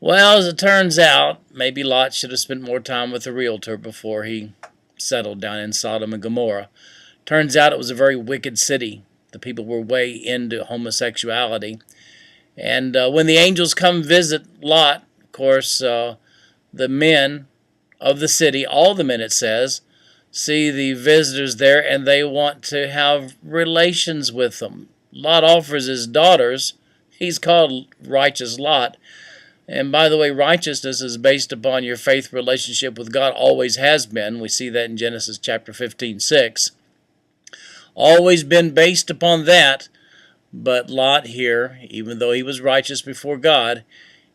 Well, as it turns out, maybe Lot should have spent more time with the realtor before he settled down in Sodom and Gomorrah. Turns out it was a very wicked city. The people were way into homosexuality. And when the angels come visit Lot, of course, the men of the city, all the men it says, see the visitors there and they want to have relations with them. Lot offers his daughters. He's called righteous Lot. And by the way, righteousness is based upon your faith relationship with God, always has been. We see that in Genesis chapter 15:6. Always been based upon that. But Lot here, even though he was righteous before God,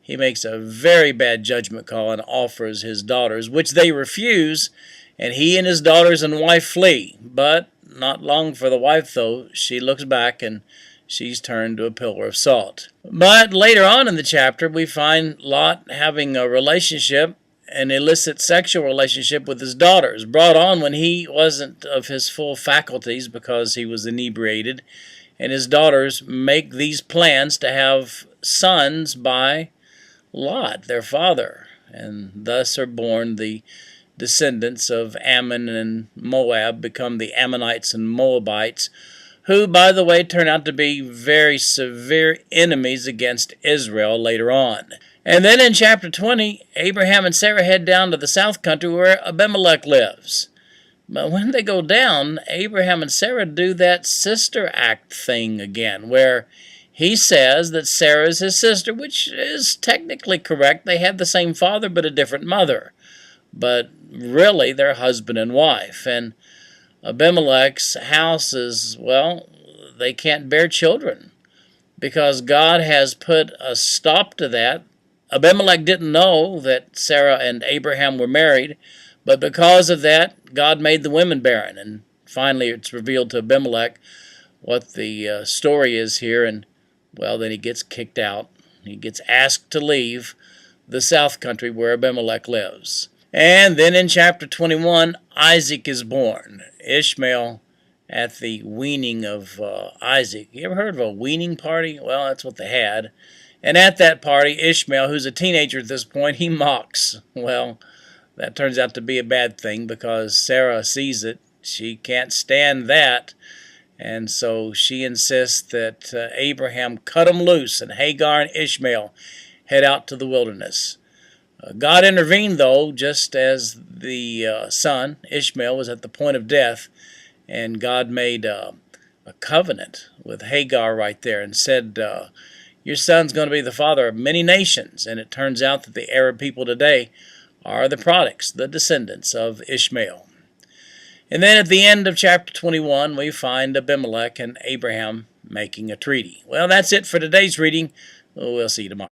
he makes a very bad judgment call and offers his daughters, which they refuse, and he and his daughters and wife flee. But not long for the wife, though. She looks back and she's turned to a pillar of salt. But later on in the chapter, we find Lot having a relationship, an illicit sexual relationship with his daughters, brought on when he wasn't of his full faculties because he was inebriated. And his daughters make these plans to have sons by Lot, their father. And thus are born the descendants of Ammon and Moab, become the Ammonites and Moabites, who, by the way, turn out to be very severe enemies against Israel later on. And then in chapter 20, Abraham and Sarah head down to the south country where Abimelech lives. But when they go down, Abraham and Sarah do that sister act thing again, where he says that Sarah is his sister, which is technically correct. They have the same father but a different mother. But really, they're husband and wife. And Abimelech's house is, well, they can't bear children because God has put a stop to that. Abimelech didn't know that Sarah and Abraham were married, but because of that, God made the women barren. And finally, it's revealed to Abimelech what the story is here. And, well, then he gets kicked out. He gets asked to leave the south country where Abimelech lives. And then in chapter 21, Isaac is born. Ishmael at the weaning of Isaac. You ever heard of a weaning party? Well, that's what they had. And at that party, Ishmael, who's a teenager at this point, he mocks. Well, that turns out to be a bad thing because Sarah sees it. She can't stand that. And so she insists that Abraham cut them loose and Hagar and Ishmael head out to the wilderness. God intervened, though, just as the son, Ishmael, was at the point of death. And God made a covenant with Hagar right there and said, your son's going to be the father of many nations. And it turns out that the Arab people today are the products, the descendants of Ishmael. And then at the end of chapter 21, we find Abimelech and Abraham making a treaty. Well, that's it for today's reading. We'll see you tomorrow.